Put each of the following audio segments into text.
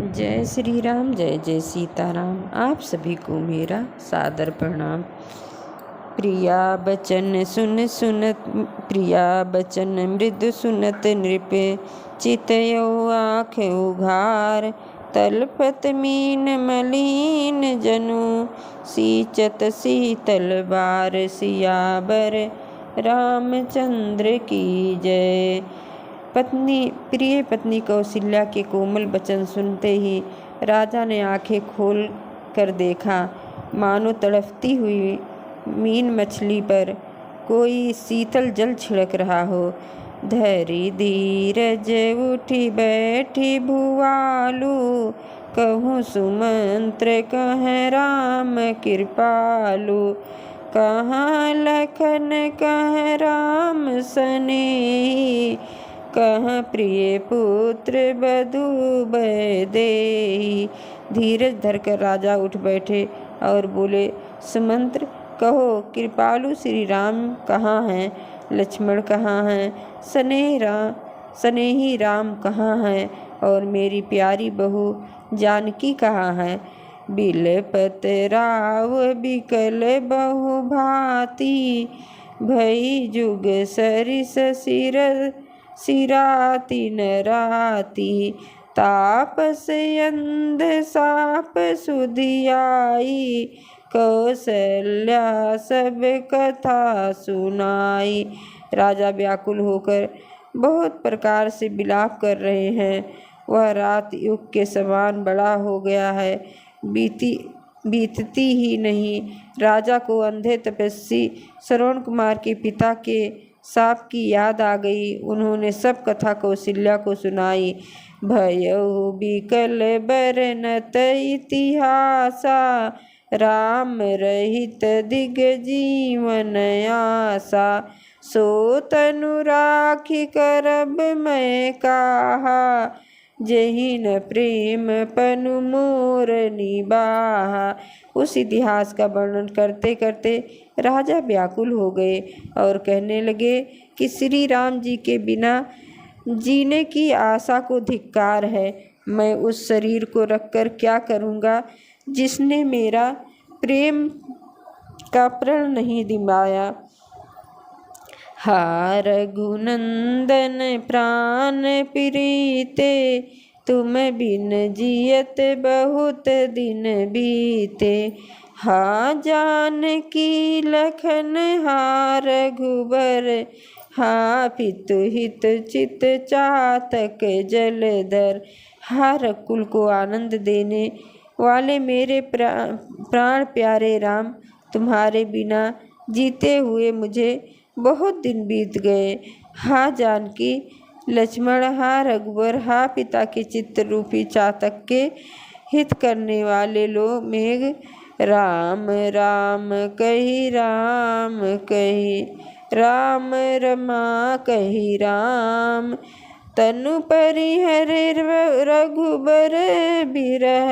जय श्री राम, जय जय सीताराम। आप सभी को मेरा सादर प्रणाम। प्रिया बचन सुन सुनत, प्रिया बचन मृदु सुनत नृप, चितयो आँख उघार, तलपत मीन मलिन जनु, सींचत शीतल बार। सियावर रामचंद्र की जय। प्रिय पत्नी कौशल्या के कोमल वचन सुनते ही राजा ने आंखें खोल कर देखा, मानो तड़पती हुई मीन मछली पर कोई शीतल जल छिड़क रहा हो। धैर्य धीरज उठी बैठी भुआलू, कहूँ सुमंत्र कह राम कृपालु। कहाँ लखन कह राम सनेही, कह प्रिय पुत्र बधु बैदेही। धीरज धरकर राजा उठ बैठे और बोले, सुमंत्र कहो, कृपालु श्री राम कहाँ हैं? लक्ष्मण कहाँ हैं? स्नेही राम कहाँ हैं? और मेरी प्यारी बहू जानकी कहाँ है? बिलपत राव बिकल बहु भांति, भई जुग सरिस सिराती न राती। तापस अंध साप सुधियाई, कौशल्या सब कथा सुनाई। राजा व्याकुल होकर बहुत प्रकार से विलाप कर रहे हैं। वह रात युग के समान बड़ा हो गया है, बीतती ही नहीं। राजा को अंधे तपस्वी श्रवण कुमार के पिता के साप की याद आ गई। उन्होंने सब कथा कौशल्या को सुनाई। भयउ बिकल बरनत इतिहासा, राम रहित दिग जीवन आसा। सो तनु राखी करब मैं काहा, जहि न प्रेम पनु मोर निबाहा। उस इतिहास का वर्णन करते करते राजा व्याकुल हो गए और कहने लगे कि श्री राम जी के बिना जीने की आशा को धिक्कार है। मैं उस शरीर को रखकर क्या करूँगा जिसने मेरा प्रेम का प्रण नहीं दिमाया। हा रघुनंदन प्राण प्रीते, तुम बिन जियत बहुत दिन बीते। हा जानकी लखन हा रघुबर, हा पितु हित चित चातक जलधर। हा रघुकुल को आनंद देने वाले मेरे प्राण प्यारे राम, तुम्हारे बिना जीते हुए मुझे बहुत दिन बीत गए। हा जानकी लक्ष्मण, हा रघुवर, हा पिता के चित्त रूपी चातक के हित करने वाले लो मेघ। राम राम कही राम कही, राम रमा कही राम। तनु परिहरे रघुबर बिरह,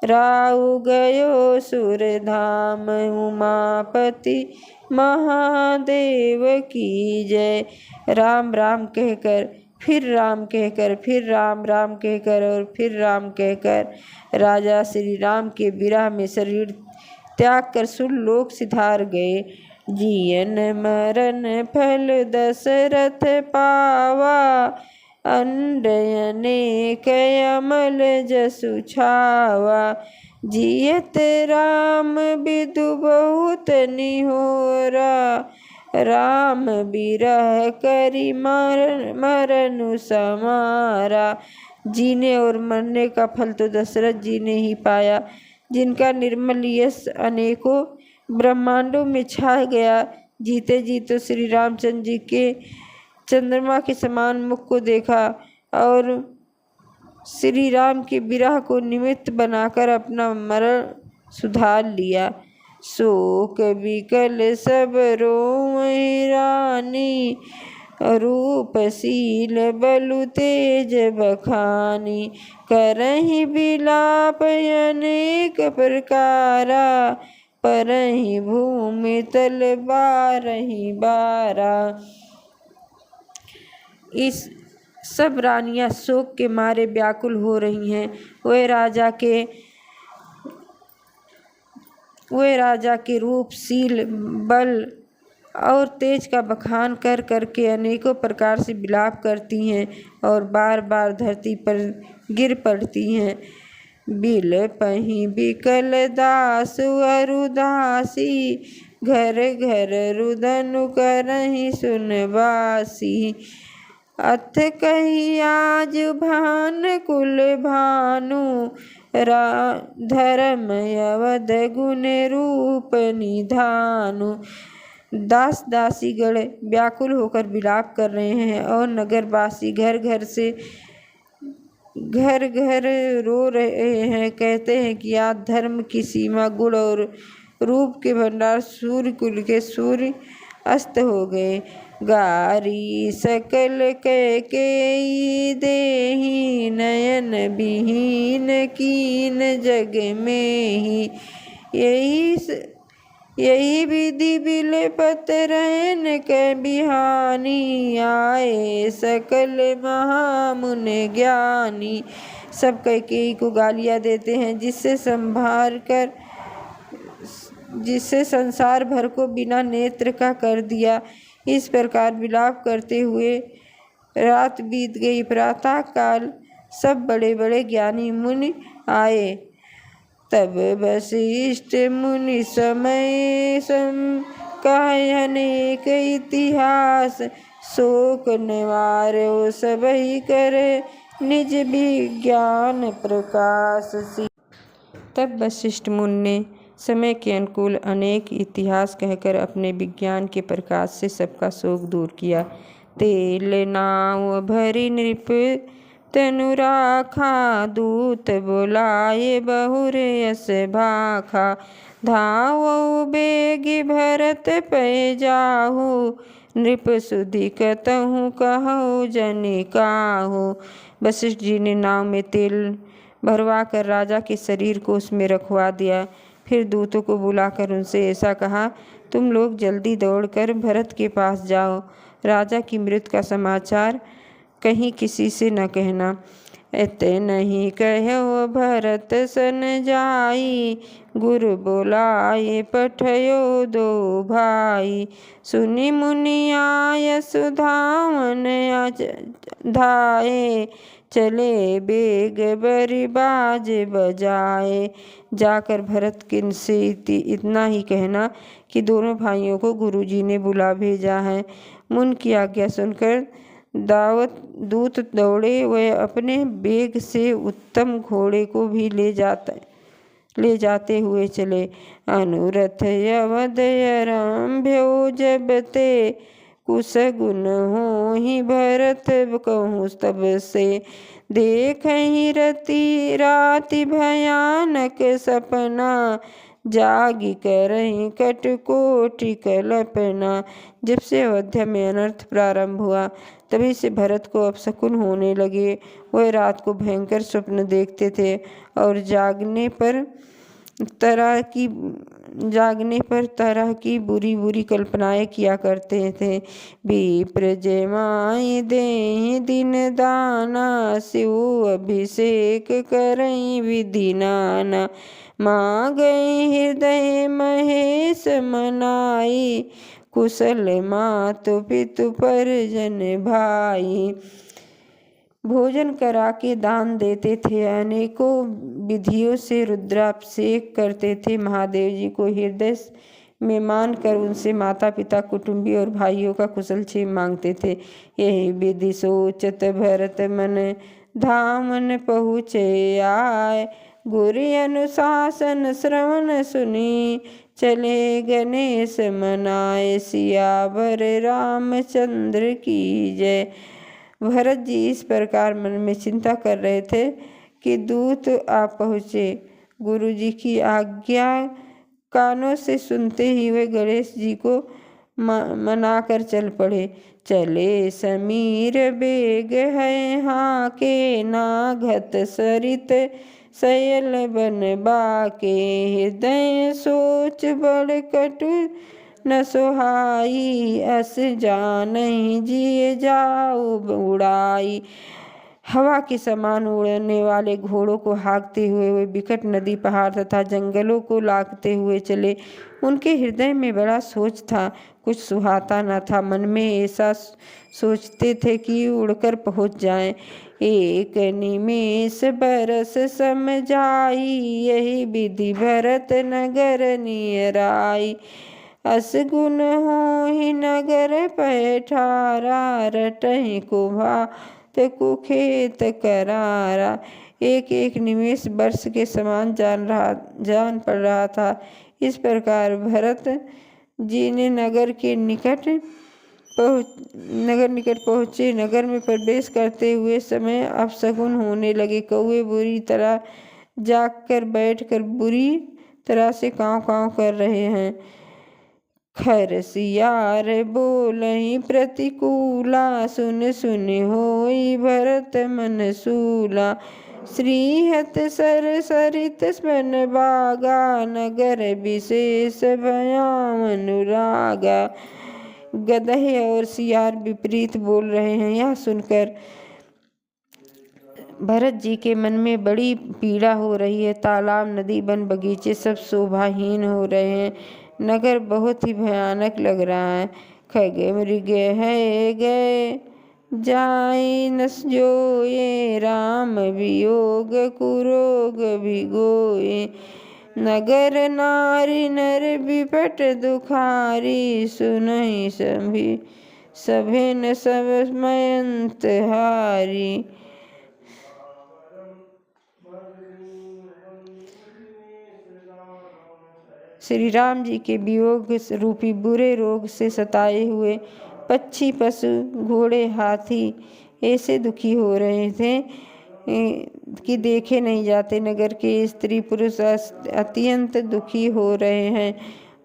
राउ गयो सुर धाम। उमापति महादेव की जय। राम राम कहकर फिर राम कहकर, फिर राम राम कहकर और फिर राम कहकर राजा श्री राम के विरह में शरीर त्याग कर सुरलोक सिधार गए। जियन मरण फल दशरथ पावा, अंडयनेक अमल जसु छावा। जियत राम विदु बहुत निहोरा, राम बिरह करी मरनु समारा। जीने और मरने का फल तो दशरथ जी ने ही पाया, जिनका निर्मल यश अनेकों ब्रह्मांडों में छा गया। जीते जी तो श्री रामचंद्र जी के चंद्रमा के समान मुख को देखा और श्री राम के विरह को निमित्त बनाकर अपना मरण सुधार लिया। शोक विकल सब रोई रानी, रूपशील बलु तेज बखानी। करहि विलाप अनेक प्रकारा, परहि भूमि तल बारहि बारा। इस सब रानियां शोक के मारे व्याकुल हो रही हैं। वे राजा के रूपशील, बल और तेज का बखान कर करके अनेकों प्रकार से विलाप करती हैं और बार बार धरती पर गिर पड़ती हैं। बिलपहि बिकल दास अरुदासी, घर घर रुदन करहि सुनवासी। अथ कही आज भान कुल भानु, धर्म अवध गुण रूप निधानु। दास दासीगण व्याकुल होकर विलाप कर रहे हैं और नगरवासी घर घर रो रहे हैं। कहते हैं कि आज धर्म की सीमा, गुण और रूप के भंडार सूर्य कुल के सूर्य अस्त हो गए। गारी सकल कैकेयी देहि, नयन विहीन कीन जग में ही। यही विधि बिलपत रहन कै बिहानी, आए सकल महामुनि ज्ञानी। सब कैकेयी को गालियाँ देते हैं, जिससे संसार भर को बिना नेत्र का कर दिया। इस प्रकार विलाप करते हुए रात बीत गई। प्रातः काल सब बड़े बड़े ज्ञानी मुनि आए। तब वशिष्ठ मुनि समय कहे अनेक इतिहास, शोक निवार्यो सबहि करे निज विज्ञान प्रकाश। तब वशिष्ठ मुनि ने समय के अनुकूल अनेक इतिहास कहकर अपने विज्ञान के प्रकाश से सबका शोक दूर किया। तेल नाव भरी नृप तनु राखा, दूत बोलाए बहुर यस भाखा। धावो बेगी भरत पै जाहु, नृप सुधि कतहु कहु जनि काहू। वशिष्ठ जी ने नाव में तेल भरवा कर राजा के शरीर को उसमें रखवा दिया। फिर दूतों को बुलाकर उनसे ऐसा कहा, तुम लोग जल्दी दौड़कर भरत के पास जाओ। राजा की मृत्यु का समाचार कहीं किसी से न कहना। इतनहि कहो भरत सन जाई, गुरु बोलाए पठयो दो भाई। सुनि मुनि आय सुधावन धाये, चले बेग बरि बाज बजाए। जाकर भरत किन से इतना ही कहना कि दोनों भाइयों को गुरुजी ने बुला भेजा है। मुनि की आज्ञा सुनकर दूत दौड़े। वह अपने बेग से उत्तम घोड़े को भी ले जाते हुए चले। अनुरथ अवध आरंभ्यो जब ते, कुश गुण होहि भरत कहूँ तब से। देखहि राति भयानक सपना, जागी करहि कटकोटि कल्पना। जब से अयोध्या में अनर्थ प्रारंभ हुआ तभी से भरत को अपशकुन होने लगे। वह रात को भयंकर स्वप्न देखते थे और जागने पर तरह की बुरी बुरी कल्पनाएं किया करते थे। विप्र जमाई देहि दिन दाना, शिव अभिषेक करई विधि नाना। मांगई हृदय महेश मनाई, कुशल मातु पितु परिजन भाई। भोजन करा के दान देते थे, अनेकों विधियों से रुद्राभिषेक करते थे। महादेव जी को हृदय में मानकर उनसे माता पिता, कुटुंबी और भाइयों का कुशल क्षेम मांगते थे। यही विधि सोचत भरत मन, धामन पहुँचे आए। गुरु अनुशासन श्रवण सुनी, चले गणेश मनाए। सियावर रामचंद्र की जय। भरत जी इस प्रकार मन में चिंता कर रहे थे कि दूत आ पहुँचे। गुरु जी की आज्ञा कानों से सुनते ही वे गणेश जी को मनाकर चल पड़े। चले समीर बेग है हाके, नाघत सरित सयल बन बाके। हृदय सोच बड़ कटु न सोहाई, अस जानहि जिय जाऊ उड़ाई। हवा के समान उड़ने वाले घोड़ों को हाँकते हुए वे विकट नदी, पहाड़ तथा जंगलों को लांघते हुए चले। उनके हृदय में बड़ा सोच था, कुछ सुहाता न था। मन में ऐसा सोचते थे कि उड़कर पहुँच जाएं। एक निमेष बरस सम जाई, यही विधि भरत नगर नियराई। अस गुण होहि नगर पैठारा, रटहि कुभात कुखेत करारा। एक एक निमेष वर्ष के समान जान पड़ रहा था। इस प्रकार भरत जी ने नगर निकट पहुँचे। नगर में प्रवेश करते हुए समय अपशकुन होने लगे। कौवे बुरी तरह जाग बैठकर बुरी तरह से काँव काँव कर रहे हैं। खरसियार बोलहि प्रतिकूला, सुन सुन होई भरत मन सूला। श्रीहत सर सरित वन बागा, नगर विशेष भयाम अनुरागा। गदहे और सियार विपरीत बोल रहे हैं। यह सुनकर भरत जी के मन में बड़ी पीड़ा हो रही है। तालाब, नदी, वन, बगीचे सब शोभाहीन हो रहे हैं। नगर बहुत ही भयानक लग रहा है। खग मृग है गए जाई न जोए, राम वियोग कुरोग भिगोए। नगर नारी नर विपट दुखारी, सुनहि सभे न सब मयंत हारी। श्री राम जी के वियोग रूपी बुरे रोग से सताए हुए पक्षी, पशु, घोड़े, हाथी ऐसे दुखी हो रहे थे कि देखे नहीं जाते। नगर के स्त्री पुरुष अत्यंत दुखी हो रहे हैं,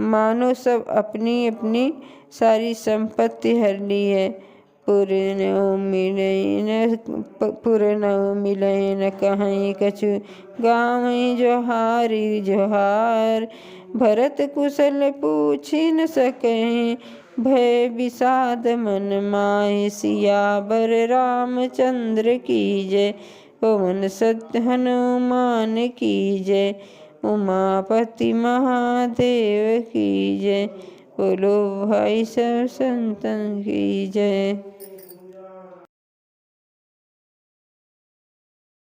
मानो सब अपनी अपनी सारी संपत्ति हर ली है। पुर न मिले न कहीं कछु, गाँव जोहारी जोहार। भरत कुशल पूछि न सके, भय विषाद मन माहि। सियावर रामचंद्र की जय, पवन सुत हनुमान की जय। उमापति महादेव की जय, बोलो भाई सब संतन की जय।